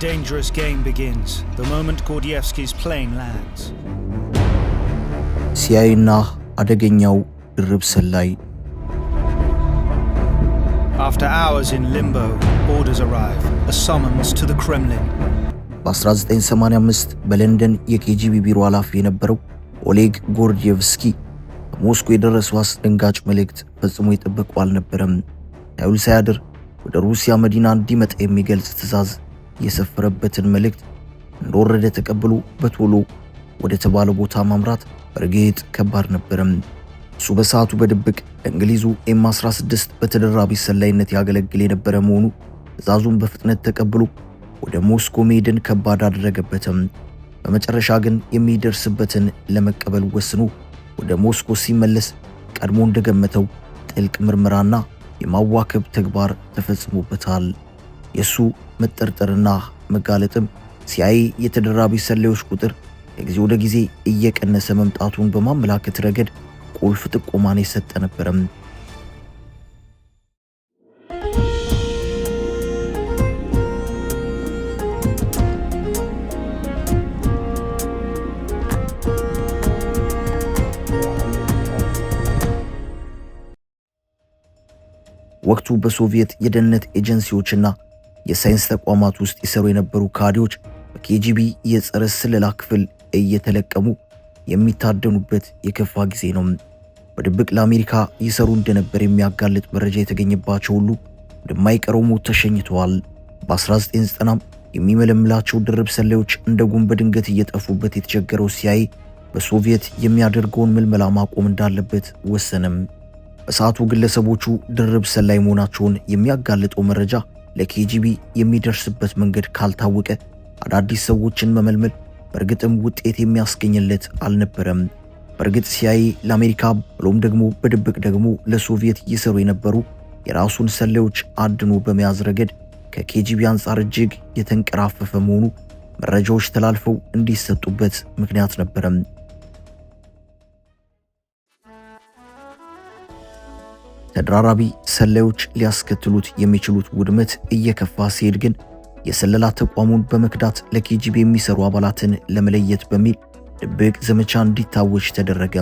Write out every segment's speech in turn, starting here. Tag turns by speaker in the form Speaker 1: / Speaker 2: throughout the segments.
Speaker 1: dangerous game begins, the moment Gordievsky's plane lands.
Speaker 2: ሲያይና አደገኛው ድርብ ሰላይ.
Speaker 1: After hours in limbo, orders arrive, a summons to the Kremlin.
Speaker 2: በ1985 በለንደን የኬጂቢ ቢሮ ኃላፊ የነበረው ኦሌግ ጎርዲየቭስኪ በሞስኮ የደረሰው አስደንጋጭ መልእክት ፈጽሞ የጠበቀው አልነበረም። ሳይውል ሳያድር ወደ ሩሲያ መዲና እንዲመጣ የሚገልጽ ትዕዛዝ የሰፈረበትን መልእክት እንደወረደ ተቀብሎ በቶሎ ወደ ተባለው ቦታ ማምራት በርግጥ ከባድ ነበረም። እሱ በሰዓቱ በድብቅ እንግሊዙ ኤም16 በተደራቢ ሰላይነት ያገለግል የነበረ መሆኑ ትዕዛዙን በፍጥነት ተቀብሎ ወደ ሞስኮ መሄድን ከባድ አደረገበትም። በመጨረሻ ግን የሚደርስበትን ለመቀበል ወስኖ ወደ ሞስኮ ሲመለስ ቀድሞ እንደገመተው ጥልቅ ምርመራና የማዋከብ ተግባር ተፈጽሞበታል። የሱ መጠርጠርና መጋለጥም ሲአይኤ የተደራቢ ሰላዮች ቁጥር ከጊዜ ወደ ጊዜ እየቀነሰ መምጣቱን በማመላከት ረገድ ቁልፍ ጥቆማን የሰጠ ነበረም። ወቅቱ በሶቪየት የደህንነት ኤጀንሲዎችና የሳይንስ ተቋማት ውስጥ ይሰሩ የነበሩ ካድሬዎች በኬጂቢ የጸረ ስለላ ክፍል እየተለቀሙ የሚታደኑበት የከፋ ጊዜ ነው። በድብቅ ለአሜሪካ ይሰሩ እንደነበር የሚያጋልጥ መረጃ የተገኘባቸው ሁሉ ወደማይቀረው ሞት ተሸኝተዋል። በ1990 የሚመለምላቸው ድርብ ሰላዮች እንደ ጉም በድንገት እየጠፉበት የተቸገረው ሲአይኤ በሶቪየት የሚያደርገውን ምልመላ ማቆም እንዳለበት ወሰነም። በሰዓቱ ግለሰቦቹ ድርብ ሰላይ መሆናቸውን የሚያጋልጠው መረጃ ለኬጂቢ የሚደርስበት መንገድ ካልታወቀ አዳዲስ ሰዎችን መመልመል በእርግጥም ውጤት የሚያስገኝለት አልነበረም። በእርግጥ ሲአይኤ ለአሜሪካ ብሎም ደግሞ በድብቅ ደግሞ ለሶቪየት ይሰሩ የነበሩ የራሱን ሰላዮች አድኖ በመያዝ ረገድ ከኬጂቢ አንጻር እጅግ የተንቀራፈፈ መሆኑ መረጃዎች ተላልፈው እንዲሰጡበት ምክንያት ነበረም። ተደራራቢ ሰላዮች ሊያስከትሉት የሚችሉት ውድመት እየከፋ ሲሄድ ግን የሰለላ ተቋሙን በመክዳት ለኬጂቢ የሚሰሩ አባላትን ለመለየት በሚል ድብቅ ዘመቻ እንዲታወጅ ተደረገ።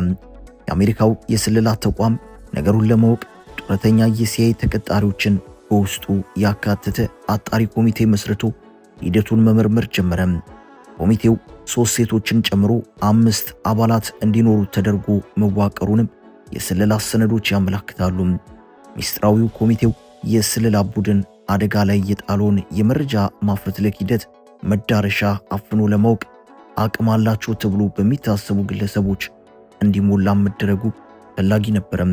Speaker 2: የአሜሪካው የሰለላ ተቋም ነገሩን ለማወቅ ጡረተኛ የሲአይኤ ተቀጣሪዎችን በውስጡ ያካተተ አጣሪ ኮሚቴ መስርቶ ሂደቱን መመርመር ጀመረ። ኮሚቴው 3 ሴቶችን ጨምሮ 5 አባላት እንዲኖሩት ተደርጎ መዋቀሩንም የሰለላ ሰነዶች ያመለክታሉ። ሚስጥራዊው ኮሚቴው የሰለላ ቡድን አደጋ ላይ የጣለውን የመረጃ ማፈትለክ ሂደት መዳረሻ አፍኖ ለማወቅ አቅም አላቸው ተብሎ በሚታሰቡ ግለሰቦች እንዲሞላ መደረጉ ፈላጊ ነበረም።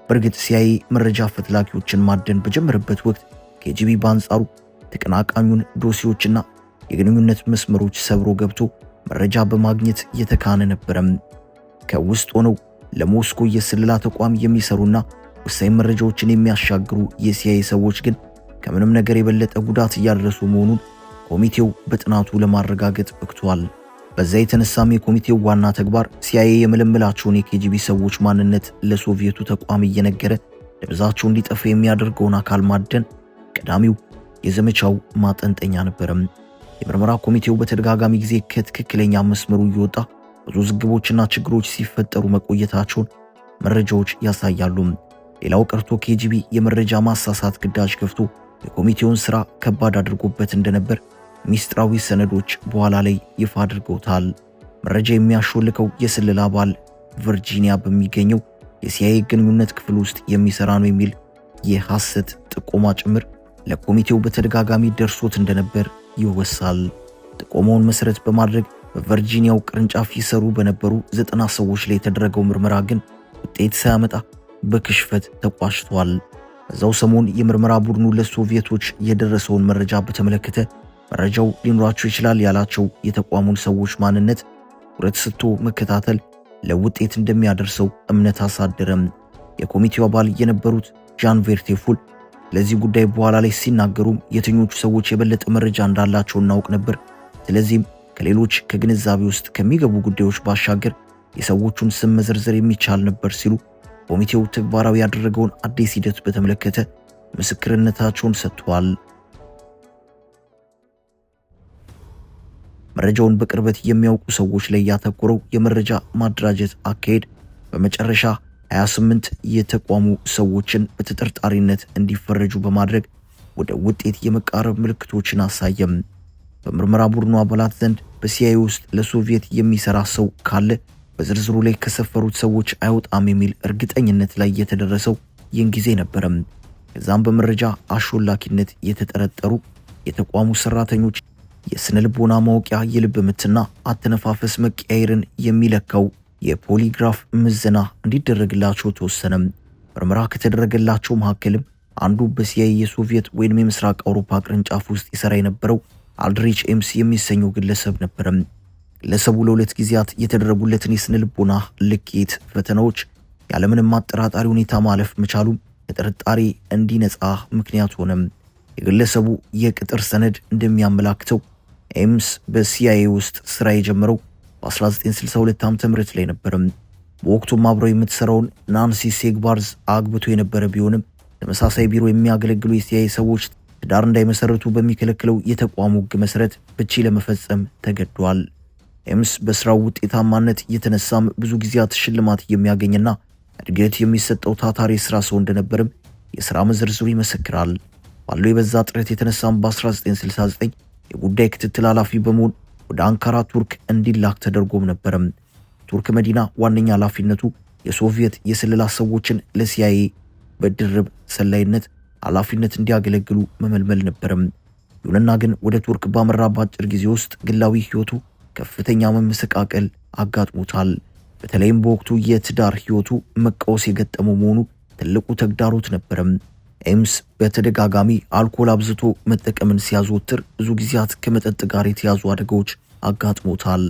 Speaker 2: በእርግጥ ሲአይኤ መረጃ ፈትላኪዎችን ማደን በጀመረበት ወቅት ኬጂቢ በአንጻሩ ተቀናቃኙን ዶሲዎችና የግንኙነት መስመሮች ሰብሮ ገብቶ መረጃ በማግኘት የተካነ ነበረም። ከውስጥ ሆነው ለሞስኮ የሰለላ ተቋም የሚሰሩና ወሳኝ መረጃዎችን የሚያሻግሩ የሲአይኤ ሰዎች ግን ከምንም ነገር የበለጠ ጉዳት እያደረሱ መሆኑን ኮሚቴው በጥናቱ ለማረጋገጥ በቅቷል። በዛ የተነሳም የኮሚቴው ዋና ተግባር ሲአይኤ የመለመላቸውን የኬጂቢ ሰዎች ማንነት ለሶቪየቱ ተቋም እየነገረ ደብዛቸው እንዲጠፋ የሚያደርገውን አካል ማደን ቀዳሚው የዘመቻው ማጠንጠኛ ነበረም። የምርመራ ኮሚቴው በተደጋጋሚ ጊዜ ከትክክለኛ መስመሩ እየወጣ ብዙ ዝግቦችና ችግሮች ሲፈጠሩ መቆየታቸውን መረጃዎች ያሳያሉ። ሌላው ቀርቶ ኬጂቢ የመረጃ ማሳሳት ግዳጅ ከፍቶ የኮሚቴውን ስራ ከባድ አድርጎበት እንደነበር ሚስጥራዊ ሰነዶች በኋላ ላይ ይፋ አድርገውታል። መረጃ የሚያሾልከው የሰለላ አባል ቨርጂኒያ በሚገኘው የሲአይኤ ግንኙነት ክፍል ውስጥ የሚሰራ ነው የሚል የሐሰት ጥቆማ ጭምር ለኮሚቴው በተደጋጋሚ ደርሶት እንደነበር ይወሳል። ጥቆማውን መሰረት በማድረግ በቨርጂኒያው ቅርንጫፍ ይሰሩ በነበሩ 90 ሰዎች ላይ የተደረገው ምርመራ ግን ውጤት ሳያመጣ በክሽፈት ተቋጭቷል። በዛው ሰሞን የምርመራ ቡድኑ ለሶቪየቶች የደረሰውን መረጃ በተመለከተ መረጃው ሊኖራቸው ይችላል ያላቸው የተቋሙን ሰዎች ማንነት ትኩረት ሰጥቶ መከታተል ለውጤት እንደሚያደርሰው እምነት አሳደረም። የኮሚቴው አባል የነበሩት ጃን ቬርቴፉል ለዚህ ጉዳይ በኋላ ላይ ሲናገሩም የትኞቹ ሰዎች የበለጠ መረጃ እንዳላቸው እናውቅ ነበር፣ ስለዚህም ከሌሎች ከግንዛቤ ውስጥ ከሚገቡ ጉዳዮች ባሻገር የሰዎቹን ስም መዘርዘር የሚቻል ነበር ሲሉ ኮሚቴው ተግባራዊ ያደረገውን አዲስ ሂደት በተመለከተ ምስክርነታቸውን ሰጥተዋል። መረጃውን በቅርበት የሚያውቁ ሰዎች ላይ ያተኮረው የመረጃ ማደራጀት አካሄድ በመጨረሻ 28 የተቋሙ ሰዎችን በተጠርጣሪነት እንዲፈረጁ በማድረግ ወደ ውጤት የመቃረብ ምልክቶችን አሳየም። በምርመራ ቡድኑ አባላት ዘንድ በሲአይኤ ውስጥ ለሶቪየት የሚሰራ ሰው ካለ በዝርዝሩ ላይ ከሰፈሩት ሰዎች አይወጣም የሚል እርግጠኝነት ላይ የተደረሰው ይህን ጊዜ ነበረም። ከዛም በመረጃ አሾላኪነት የተጠረጠሩ የተቋሙ ሰራተኞች የስነ ልቦና ማወቂያ የልብ ምትና አተነፋፈስ መቀያየርን የሚለካው የፖሊግራፍ ምዘና እንዲደረግላቸው ተወሰነ። ምርመራ ከተደረገላቸው መካከልም አንዱ በሲአይኤ የሶቪየት ወይም የምስራቅ አውሮፓ ቅርንጫፍ ውስጥ ይሰራ የነበረው አልድሪች ኤምስ የሚሰኘው ግለሰብ ነበር። ግለሰቡ ለ2 ጊዜያት የተደረጉለትን የስነ ልቦና ልኬት ፈተናዎች ያለምንም ማጠራጣሪ ሁኔታ ማለፍ መቻሉ ተጠርጣሪ እንዲነጻ ምክንያት ሆነ። የግለሰቡ የቅጥር ሰነድ እንደሚያመላክተው ኤምስ በሲአይኤ ውስጥ ስራ የጀመረው በ1962 ዓ.ም ላይ ነበር። በወቅቱም አብረው የምትሰራውን ናንሲ ሴግባርዝ አግብቶ የነበረ ቢሆንም ተመሳሳይ ቢሮ የሚያገለግሉ የሲአይኤ ሰዎች ትዳር እንዳይመሰረቱ በሚከለክለው የተቋሙ ሕግ መሰረት ፍቺ ለመፈጸም ተገዷል። ኤምስ በስራው ውጤታማነት የተነሳም ብዙ ጊዜያት ሽልማት የሚያገኝና እድገት የሚሰጠው ታታሪ ስራ ሰው እንደነበርም የሥራ መዘርዝሩ ይመሰክራል። ባለው የበዛ ጥረት የተነሳም በ1969 የጉዳይ ክትትል ኃላፊ በመሆን ወደ አንካራ ቱርክ እንዲላክ ተደርጎም ነበርም። ቱርክ መዲና ዋነኛ ኃላፊነቱ የሶቪየት የስለላ ሰዎችን ለሲአይኤ በድርብ ሰላይነት ኃላፊነት እንዲያገለግሉ መመልመል ነበርም። ይሁንና ግን ወደ ቱርክ ባመራ በአጭር ጊዜ ውስጥ ግላዊ ህይወቱ ከፍተኛ መመሰቃቀል አጋጥሞታል። በተለይም በወቅቱ የትዳር ህይወቱ መቃወስ የገጠመው መሆኑ ትልቁ ተግዳሮት ነበርም። ኤምስ በተደጋጋሚ አልኮል አብዝቶ መጠቀምን ሲያዘወትር ብዙ ጊዜያት ከመጠጥ ጋር የተያዙ አደጋዎች አጋጥሞታል።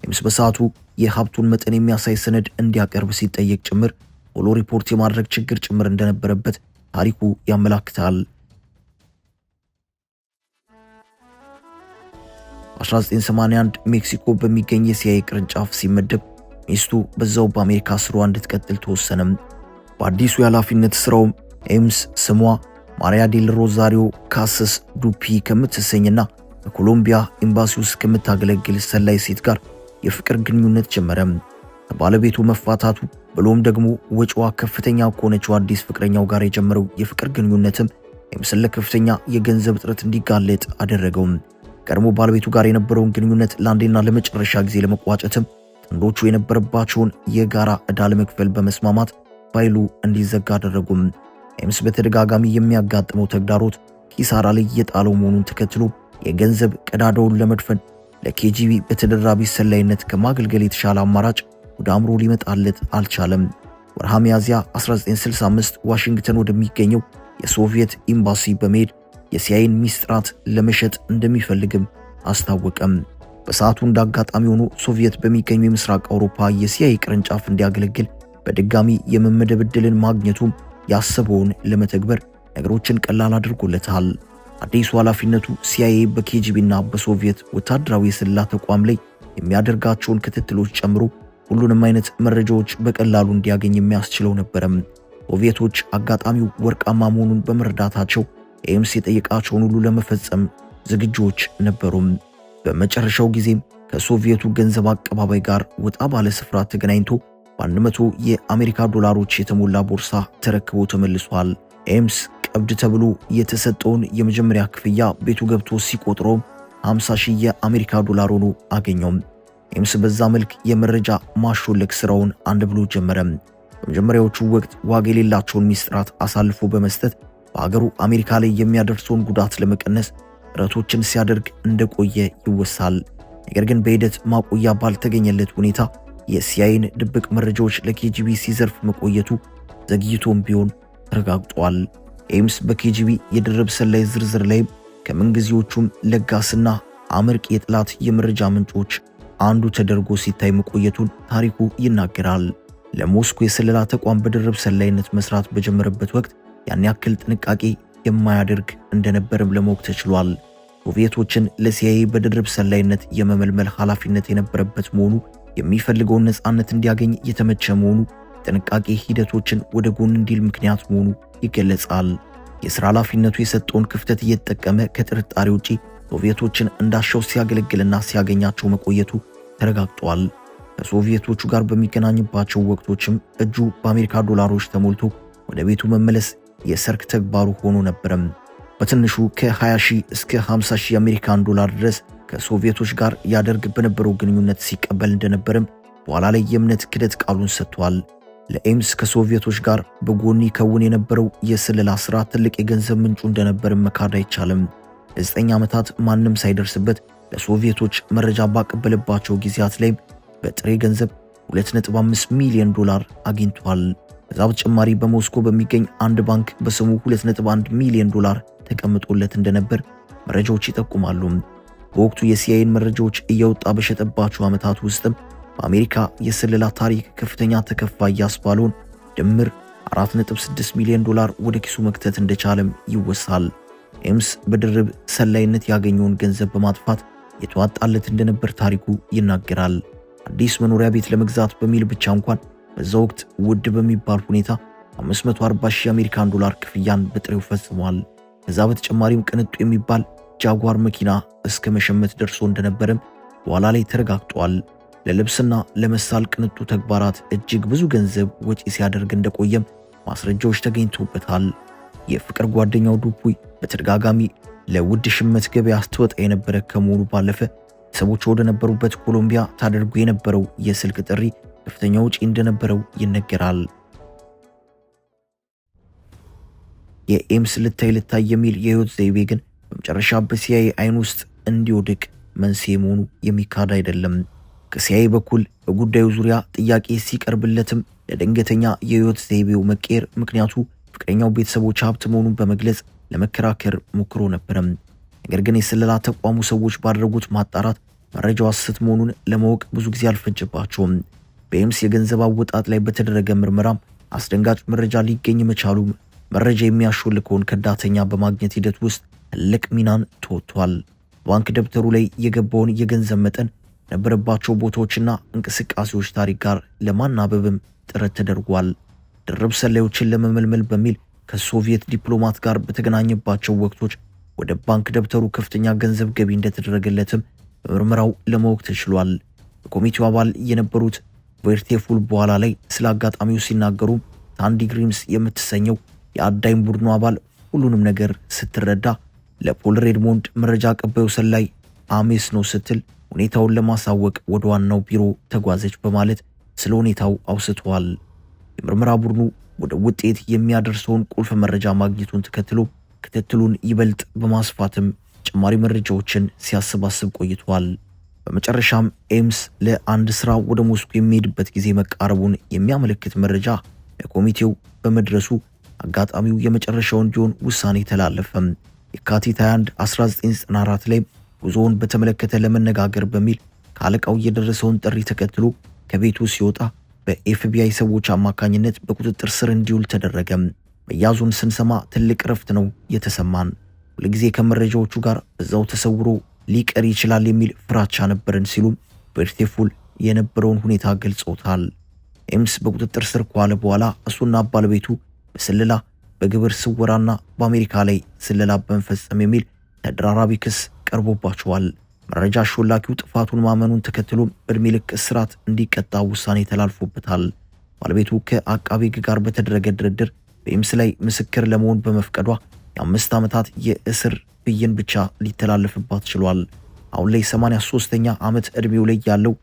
Speaker 2: ኤምስ በሰዓቱ የሀብቱን መጠን የሚያሳይ ሰነድ እንዲያቀርብ ሲጠየቅ ጭምር ቶሎ ሪፖርት የማድረግ ችግር ጭምር እንደነበረበት ታሪኩ ያመላክታል። 1981 ሜክሲኮ በሚገኝ የሲአይኤ ቅርንጫፍ ሲመደብ ሚስቱ በዛው በአሜሪካ ስሯ እንድትቀጥል ተወሰነም። በአዲሱ የኃላፊነት ስራውም ኤምስ ስሟ ማሪያ ዴል ሮዛሪዮ ካሰስ ዱፒ ከምትሰኝና በኮሎምቢያ ኤምባሲ ውስጥ ከምታገለግል ሰላይ ሴት ጋር የፍቅር ግንኙነት ጀመረ። ከባለቤቱ መፋታቱ ብሎም ደግሞ ወጪዋ ከፍተኛ ከሆነችው አዲስ ፍቅረኛው ጋር የጀመረው የፍቅር ግንኙነትም ኤምስን ለከፍተኛ የገንዘብ እጥረት እንዲጋለጥ አደረገው። ቀድሞ ባለቤቱ ጋር የነበረውን ግንኙነት ለአንዴና ለመጨረሻ ጊዜ ለመቋጨትም ጥንዶቹ የነበረባቸውን የጋራ ዕዳ ለመክፈል በመስማማት ፋይሉ እንዲዘጋ አደረጉም። ኤምስ በተደጋጋሚ የሚያጋጥመው ተግዳሮት ኪሳራ ላይ የጣለው መሆኑን ተከትሎ የገንዘብ ቀዳዳውን ለመድፈን ለኬጂቢ በተደራቢ ሰላይነት ከማገልገል የተሻለ አማራጭ ወደ አእምሮ ሊመጣለት አልቻለም። ወርሃ ሚያዝያ 1965 ዋሽንግተን ወደሚገኘው የሶቪየት ኤምባሲ በመሄድ የሲአይኤን ሚስጥራት ለመሸጥ እንደሚፈልግም አስታወቀም። በሰዓቱ እንዳጋጣሚ ሆኖ ሶቪየት በሚገኙ የምስራቅ አውሮፓ የሲአይኤ ቅርንጫፍ እንዲያገለግል በድጋሚ የመመደብ ዕድልን ማግኘቱም ያሰበውን ለመተግበር ነገሮችን ቀላል አድርጎለታል። አዲሱ ኃላፊነቱ ሲአይኤ በኬጂቢና በሶቪየት ወታደራዊ የስለላ ተቋም ላይ የሚያደርጋቸውን ክትትሎች ጨምሮ ሁሉንም አይነት መረጃዎች በቀላሉ እንዲያገኝ የሚያስችለው ነበረም። ሶቪየቶች አጋጣሚው ወርቃማ መሆኑን በመረዳታቸው ኤምስ የጠየቃቸውን ሁሉ ለመፈጸም ዝግጆች ነበሩም። በመጨረሻው ጊዜም ከሶቪየቱ ገንዘብ አቀባባይ ጋር ወጣ ባለ ስፍራ ተገናኝቶ በ100 የአሜሪካ ዶላሮች የተሞላ ቦርሳ ተረክቦ ተመልሷል። ኤምስ ቀብድ ተብሎ የተሰጠውን የመጀመሪያ ክፍያ ቤቱ ገብቶ ሲቆጥረው 50,000 የአሜሪካ ዶላር ሆኖ አገኘው። ኤምስ በዛ መልክ የመረጃ ማሾለክ ስራውን አንድ ብሎ ጀመረ። በመጀመሪያዎቹ ወቅት ዋጋ የሌላቸውን ሚስጥራት አሳልፎ በመስጠት በአገሩ አሜሪካ ላይ የሚያደርሰውን ጉዳት ለመቀነስ ጥረቶችን ሲያደርግ እንደቆየ ይወሳል። ነገር ግን በሂደት ማቆያ ባልተገኘለት ሁኔታ የሲአይኤን ድብቅ መረጃዎች ለኬጂቢ ሲዘርፍ መቆየቱ ዘግይቶም ቢሆን ተረጋግጧል። ኤምስ በኬጂቢ የድርብ ሰላይ ዝርዝር ላይ ከምንጊዜዎቹም ለጋስና አመርቂ የጥላት የመረጃ ምንጮች አንዱ ተደርጎ ሲታይ መቆየቱን ታሪኩ ይናገራል። ለሞስኮ የስለላ ተቋም በድርብ ሰላይነት መስራት በጀመረበት ወቅት ያን ያክል ጥንቃቄ የማያደርግ እንደነበርም ለማወቅ ተችሏል። ሶቪየቶችን ለሲአይኤ በድርብ ሰላይነት የመመልመል ኃላፊነት የነበረበት መሆኑ የሚፈልገውን ነፃነት እንዲያገኝ የተመቸ መሆኑ ጥንቃቄ ሂደቶችን ወደ ጎን እንዲል ምክንያት መሆኑ ይገለጻል። የሥራ ኃላፊነቱ የሰጠውን ክፍተት እየተጠቀመ ከጥርጣሬ ውጪ ሶቪየቶችን እንዳሻው ሲያገለግልና ሲያገኛቸው መቆየቱ ተረጋግጧል። ከሶቪየቶቹ ጋር በሚገናኝባቸው ወቅቶችም እጁ በአሜሪካ ዶላሮች ተሞልቶ ወደ ቤቱ መመለስ የሰርክ ተግባሩ ሆኖ ነበረም። በትንሹ ከ20,000 እስከ 50,000 የአሜሪካን ዶላር ድረስ ከሶቪየቶች ጋር ያደርግ በነበረው ግንኙነት ሲቀበል እንደነበረም በኋላ ላይ የእምነት ክደት ቃሉን ሰጥቷል። ለኤምስ ከሶቪየቶች ጋር በጎን ይከውን የነበረው የስለላ ስራ ትልቅ የገንዘብ ምንጩ እንደነበር መካድ አይቻልም። ለ9 ዓመታት ማንም ሳይደርስበት ለሶቪየቶች መረጃ ባቀበለባቸው ጊዜያት ላይም በጥሬ ገንዘብ 2.5 ሚሊዮን ዶላር አግኝቷል። ከዛ በተጨማሪ በሞስኮ በሚገኝ አንድ ባንክ በስሙ 2.1 ሚሊዮን ዶላር ተቀምጦለት እንደነበር መረጃዎች ይጠቁማሉ። በወቅቱ የሲአይኤን መረጃዎች እየወጣ በሸጠባቸው ዓመታት ውስጥም በአሜሪካ የስለላ ታሪክ ከፍተኛ ተከፋይ ያስባለውን ድምር 4.6 ሚሊዮን ዶላር ወደ ኪሱ መክተት እንደቻለም ይወሳል። ኤምስ በድርብ ሰላይነት ያገኘውን ገንዘብ በማጥፋት የተዋጣለት እንደነበር ታሪኩ ይናገራል። አዲስ መኖሪያ ቤት ለመግዛት በሚል ብቻ እንኳን በዛ ወቅት ውድ በሚባል ሁኔታ 540,000 የአሜሪካን ዶላር ክፍያን በጥሬው ፈጽሟል። ከዛ በተጨማሪም ቅንጡ የሚባል ጃጓር መኪና እስከ መሸመት ደርሶ እንደነበረም በኋላ ላይ ተረጋግጧል። ለልብስና ለመሳል ቅንጡ ተግባራት እጅግ ብዙ ገንዘብ ወጪ ሲያደርግ እንደቆየም ማስረጃዎች ተገኝተውበታል። የፍቅር ጓደኛው ዱፑይ በተደጋጋሚ ለውድ ሽመት ገበያ ስትወጣ የነበረ ከመሆኑ ባለፈ ሰዎች ወደ ነበሩበት ኮሎምቢያ ታደርጉ የነበረው የስልክ ጥሪ ከፍተኛ ወጪ እንደነበረው ይነገራል። የኤምስ ልታይ የሚል የህይወት ዘይቤ ግን በመጨረሻ በሲአይኤ አይን ውስጥ እንዲወድቅ መንስኤ መሆኑ የሚካድ አይደለም። ከሲአይኤ በኩል በጉዳዩ ዙሪያ ጥያቄ ሲቀርብለትም ለድንገተኛ የህይወት ዘይቤው መቀየር ምክንያቱ ፍቅረኛው ቤተሰቦች ሀብት መሆኑን በመግለጽ ለመከራከር ሞክሮ ነበረም። ነገር ግን የስለላ ተቋሙ ሰዎች ባደረጉት ማጣራት መረጃው ሐሰት መሆኑን ለማወቅ ብዙ ጊዜ አልፈጀባቸውም። በኤምስ የገንዘብ አወጣጥ ላይ በተደረገ ምርመራም አስደንጋጭ መረጃ ሊገኝ መቻሉ መረጃ የሚያሾልከውን ከዳተኛ በማግኘት ሂደት ውስጥ ትልቅ ሚናን ተወጥቷል። ባንክ ደብተሩ ላይ የገባውን የገንዘብ መጠን ነበረባቸው ቦታዎችና እንቅስቃሴዎች ታሪክ ጋር ለማናበብም ጥረት ተደርጓል። ድርብ ሰላዮችን ለመመልመል በሚል ከሶቪየት ዲፕሎማት ጋር በተገናኘባቸው ወቅቶች ወደ ባንክ ደብተሩ ከፍተኛ ገንዘብ ገቢ እንደተደረገለትም በምርመራው ለማወቅ ተችሏል። በኮሚቴው አባል የነበሩት ቬርቴፉል በኋላ ላይ ስለ አጋጣሚው ሲናገሩ ታንዲ ግሪምስ የምትሰኘው የአዳኝ ቡድኑ አባል ሁሉንም ነገር ስትረዳ ለፖል ሬድሞንድ መረጃ አቀባዩ ሰላይ አሜስ ነው ስትል ሁኔታውን ለማሳወቅ ወደ ዋናው ቢሮ ተጓዘች በማለት ስለ ሁኔታው አውስተዋል። የምርመራ ቡድኑ ወደ ውጤት የሚያደርሰውን ቁልፍ መረጃ ማግኘቱን ተከትሎ ክትትሉን ይበልጥ በማስፋትም ጭማሪ መረጃዎችን ሲያሰባስብ ቆይቷል። በመጨረሻም ኤምስ ለአንድ ስራ ወደ ሞስኮ የሚሄድበት ጊዜ መቃረቡን የሚያመለክት መረጃ ለኮሚቴው በመድረሱ አጋጣሚው የመጨረሻው እንዲሆን ውሳኔ ተላለፈም። የካቲት 21 1994 ላይ ጉዞውን በተመለከተ ለመነጋገር በሚል ከአለቃው የደረሰውን ጥሪ ተከትሎ ከቤቱ ሲወጣ በኤፍቢአይ ሰዎች አማካኝነት በቁጥጥር ስር እንዲውል ተደረገም። መያዙን ስንሰማ ትልቅ ረፍት ነው የተሰማን። ሁልጊዜ ከመረጃዎቹ ጋር በዛው ተሰውሮ ሊቀር ይችላል የሚል ፍራቻ ነበረን ሲሉም ቬርቴፉል የነበረውን ሁኔታ ገልጸውታል። ኤምስ በቁጥጥር ስር ከዋለ በኋላ እሱና ባለቤቱ በስለላ በግብር ስወራና በአሜሪካ ላይ ስለላ በመፈጸም የሚል ተደራራቢ ክስ ቀርቦባቸዋል። መረጃ አሾላኪው ጥፋቱን ማመኑን ተከትሎ በእድሜ ልክ እስራት እንዲቀጣ ውሳኔ ተላልፎበታል። ባለቤቱ ከአቃቤ ሕግ ጋር በተደረገ ድርድር በኤምስ ላይ ምስክር ለመሆን በመፍቀዷ የ5 ዓመታት የእስር ብይን ብቻ ሊተላለፍባት ችሏል። አሁን ላይ 83ኛ ዓመት ዕድሜው ላይ ያለው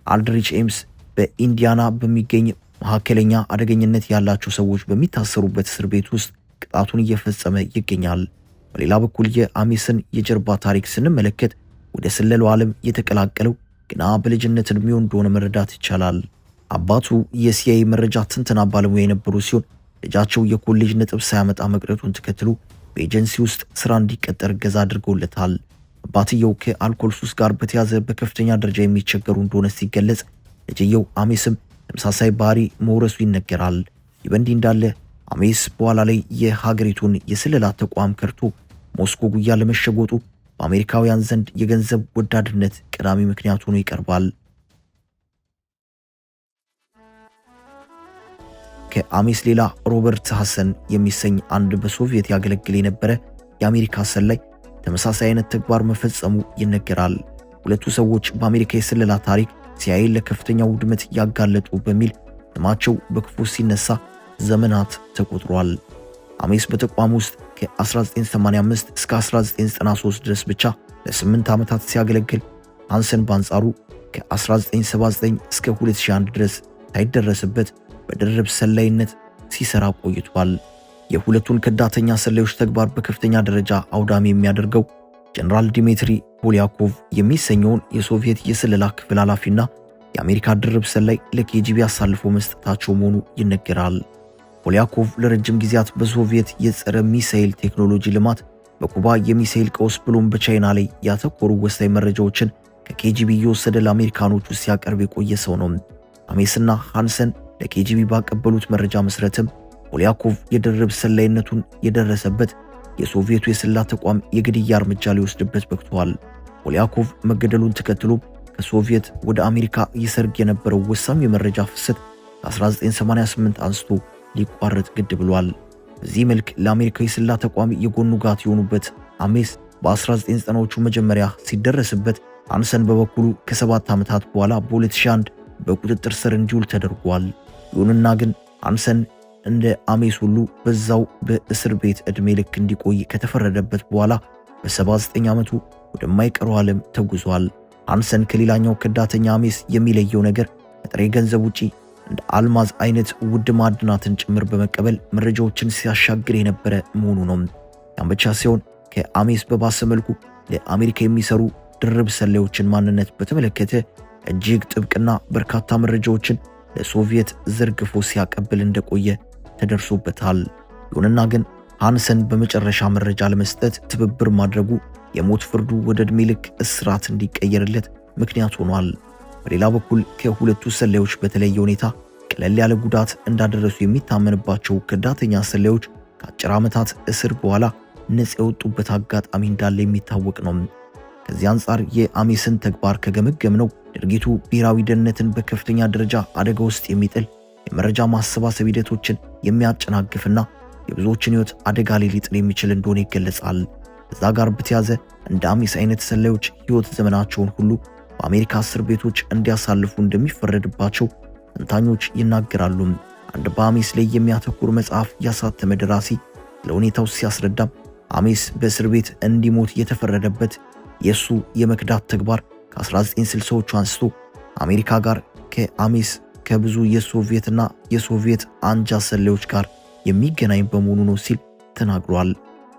Speaker 2: አልድሪች ኤምስ በኢንዲያና በሚገኝ መካከለኛ አደገኝነት ያላቸው ሰዎች በሚታሰሩበት እስር ቤት ውስጥ ቅጣቱን እየፈጸመ ይገኛል። በሌላ በኩል የአሜስን የጀርባ ታሪክ ስንመለከት ወደ ስለላው ዓለም የተቀላቀለው ገና በልጅነት ዕድሜው እንደሆነ መረዳት ይቻላል። አባቱ የሲአይኤ መረጃ ትንተና ባለሙያ የነበሩ ሲሆን ልጃቸው የኮሌጅ ነጥብ ሳያመጣ መቅረቱን ተከትሎ በኤጀንሲ ውስጥ ስራ እንዲቀጠር እገዛ አድርገውለታል። አባትየው ከአልኮል ሱስ ጋር በተያዘ በከፍተኛ ደረጃ የሚቸገሩ እንደሆነ ሲገለጽ፣ ልጅየው አሜስም ተመሳሳይ ባህሪ መውረሱ ይነገራል። ይህ በእንዲህ እንዳለ አሜስ በኋላ ላይ የሀገሪቱን የስለላ ተቋም ከርቶ ሞስኮ ጉያ ለመሸጎጡ በአሜሪካውያን ዘንድ የገንዘብ ወዳድነት ቀዳሚ ምክንያት ሆኖ ይቀርባል። ከአሜስ ሌላ ሮበርት ሐሰን የሚሰኝ አንድ በሶቪየት ያገለግል የነበረ የአሜሪካ ሰላይ ተመሳሳይ አይነት ተግባር መፈጸሙ ይነገራል። ሁለቱ ሰዎች በአሜሪካ የስለላ ታሪክ ሲአይኤ ለከፍተኛ ውድመት ያጋለጡ በሚል ስማቸው በክፉ ሲነሳ ዘመናት ተቆጥሯል። አሜስ በተቋም ውስጥ ከ1985 እስከ 1993 ድረስ ብቻ ለ8 ዓመታት ሲያገለግል፣ ሃንሰን በአንጻሩ ከ1979 እስከ 2001 ድረስ ሳይደረስበት በድርብ ሰላይነት ሲሰራ ቆይቷል። የሁለቱን ከዳተኛ ሰላዮች ተግባር በከፍተኛ ደረጃ አውዳሚ የሚያደርገው ጀነራል ዲሚትሪ ፖሊያኮቭ የሚሰኘውን የሶቪየት የስለላ ክፍል ኃላፊና የአሜሪካ ድርብ ሰላይ ለኬጂቢ አሳልፎ መስጠታቸው መሆኑ ይነገራል። ፖሊያኮቭ ለረጅም ጊዜያት በሶቪየት የጸረ ሚሳኤል ቴክኖሎጂ ልማት፣ በኩባ የሚሳኤል ቀውስ ብሎም በቻይና ላይ ያተኮሩ ወሳኝ መረጃዎችን ከኬጂቢ እየወሰደ ለአሜሪካኖቹ ሲያቀርብ የቆየ ሰው ነው። አሜስና ሃንሰን ለኬጂቢ ባቀበሉት መረጃ መሰረትም ፖሊያኮቭ የድርብ ሰላይነቱን የደረሰበት የሶቪየቱ የስለላ ተቋም የግድያ እርምጃ ሊወስድበት በቅቷል። ፖሊያኮቭ መገደሉን ተከትሎ ከሶቪየት ወደ አሜሪካ ይሰርግ የነበረው ወሳኝ የመረጃ ፍሰት ከ1988 አንስቶ ሊቋረጥ ግድ ብሏል። በዚህ መልክ ለአሜሪካ የስለላ ተቋም የጎኑ ጋት የሆኑበት አሜስ በ1990ዎቹ መጀመሪያ ሲደረስበት፣ ሃንሰን በበኩሉ ከ7 ዓመታት በኋላ በ2001 በቁጥጥር ስር እንዲውል ተደርጓል። ይሁንና ግን ሃንሰን እንደ አሜስ ሁሉ በዛው በእስር ቤት ዕድሜ ልክ እንዲቆይ ከተፈረደበት በኋላ በ79 ዓመቱ ወደማይቀረው ዓለም ተጉዟል። ሃንሰን ከሌላኛው ከዳተኛ አሜስ የሚለየው ነገር ከጥሬ ገንዘብ ውጪ እንደ አልማዝ አይነት ውድ ማዕድናትን ጭምር በመቀበል መረጃዎችን ሲያሻግር የነበረ መሆኑ ነው። ያን ብቻ ሲሆን ከአሜስ በባሰ መልኩ ለአሜሪካ የሚሰሩ ድርብ ሰላዮችን ማንነት በተመለከተ እጅግ ጥብቅና በርካታ መረጃዎችን ለሶቪየት ዘርግፎ ሲያቀብል እንደቆየ ተደርሶበታል። ይሁንና ግን ሃንሰን በመጨረሻ መረጃ ለመስጠት ትብብር ማድረጉ የሞት ፍርዱ ወደ ዕድሜ ልክ እስራት እንዲቀየርለት ምክንያት ሆኗል። በሌላ በኩል ከሁለቱ ሰላዮች በተለየ ሁኔታ ቀለል ያለ ጉዳት እንዳደረሱ የሚታመንባቸው ከዳተኛ ሰላዮች ከአጭር ዓመታት እስር በኋላ ነፃ የወጡበት አጋጣሚ እንዳለ የሚታወቅ ነው። ከዚህ አንጻር የአሜስን ተግባር ከገመገምነው ድርጊቱ ብሔራዊ ደህንነትን በከፍተኛ ደረጃ አደጋ ውስጥ የሚጥል የመረጃ ማሰባሰብ ሂደቶችን የሚያጨናግፍና የብዙዎችን ሕይወት አደጋ ላይ ሊጥል የሚችል እንደሆነ ይገለጻል። ከዛ ጋር በተያያዘ እንደ አሜስ አይነት ሰላዮች ሕይወት ዘመናቸውን ሁሉ በአሜሪካ እስር ቤቶች እንዲያሳልፉ እንደሚፈረድባቸው ተንታኞች ይናገራሉ። አንድ በአሜስ ላይ የሚያተኩር መጽሐፍ ያሳተመ ደራሲ ለሁኔታው ሲያስረዳም አሜስ በእስር ቤት እንዲሞት የተፈረደበት የሱ የመክዳት ተግባር ከ1960ዎቹ አንስቶ አሜሪካ ጋር ከአሜስ ከብዙ የሶቪየትና የሶቪየት አንጃ ሰላዮች ጋር የሚገናኝ በመሆኑ ነው ሲል ተናግሯል።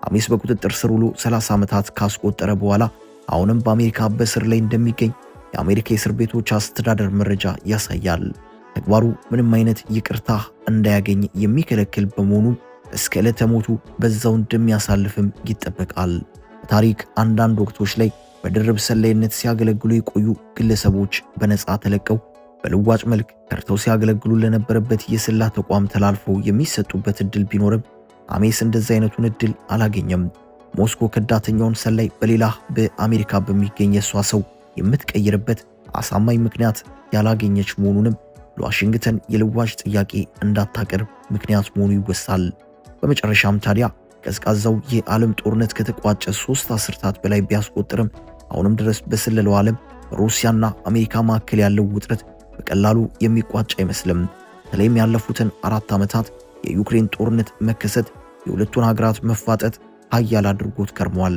Speaker 2: አሜስ በቁጥጥር ስር ውሎ 30 ዓመታት ካስቆጠረ በኋላ አሁንም በአሜሪካ በእስር ላይ እንደሚገኝ የአሜሪካ የእስር ቤቶች አስተዳደር መረጃ ያሳያል። ተግባሩ ምንም አይነት ይቅርታ እንዳያገኝ የሚከለክል በመሆኑ እስከ ዕለተ ሞቱ በዛው እንደሚያሳልፍም ይጠበቃል። በታሪክ አንዳንድ ወቅቶች ላይ በድርብ ሰላይነት ሲያገለግሉ የቆዩ ግለሰቦች በነፃ ተለቀው በልዋጭ መልክ ከርተው ሲያገለግሉ ለነበረበት የስለላ ተቋም ተላልፈው የሚሰጡበት እድል ቢኖርም አሜስ እንደዚህ አይነቱን እድል አላገኘም። ሞስኮ ከዳተኛውን ሰላይ በሌላ በአሜሪካ በሚገኝ የሷ ሰው የምትቀይርበት አሳማኝ ምክንያት ያላገኘች መሆኑንም ለዋሽንግተን የልዋጭ ጥያቄ እንዳታቀርብ ምክንያት መሆኑ ይወሳል። በመጨረሻም ታዲያ ቀዝቃዛው የዓለም ጦርነት ከተቋጨ 3 አስርታት በላይ ቢያስቆጥርም አሁንም ድረስ በስለላው ዓለም ሩሲያና አሜሪካ መካከል ያለው ውጥረት በቀላሉ የሚቋጭ አይመስልም። በተለይም ያለፉትን 4 ዓመታት የዩክሬን ጦርነት መከሰት የሁለቱን ሀገራት መፋጠጥ ኃያል አድርጎት ከርሟል።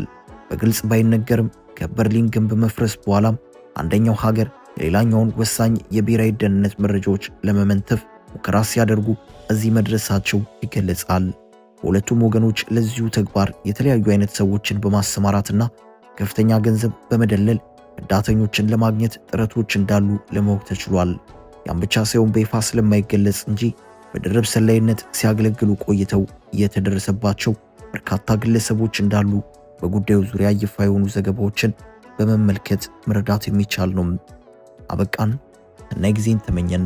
Speaker 2: በግልጽ ባይነገርም ከበርሊን ግንብ መፍረስ በኋላም አንደኛው ሀገር የሌላኛውን ወሳኝ የብሔራዊ ደህንነት መረጃዎች ለመመንተፍ ሙከራ ሲያደርጉ እዚህ መድረሳቸው ይገለጻል። በሁለቱም ወገኖች ለዚሁ ተግባር የተለያዩ አይነት ሰዎችን በማሰማራትና ከፍተኛ ገንዘብ በመደለል ዳተኞችን ለማግኘት ጥረቶች እንዳሉ ለማወቅ ተችሏል። ያን ብቻ ሳይሆን በይፋ ስለማይገለጽ እንጂ በድርብ ሰላይነት ሲያገለግሉ ቆይተው የተደረሰባቸው በርካታ ግለሰቦች እንዳሉ በጉዳዩ ዙሪያ ይፋ የሆኑ ዘገባዎችን በመመልከት መረዳት የሚቻል ነው። አበቃን። ሰናይ ጊዜን ተመኘን።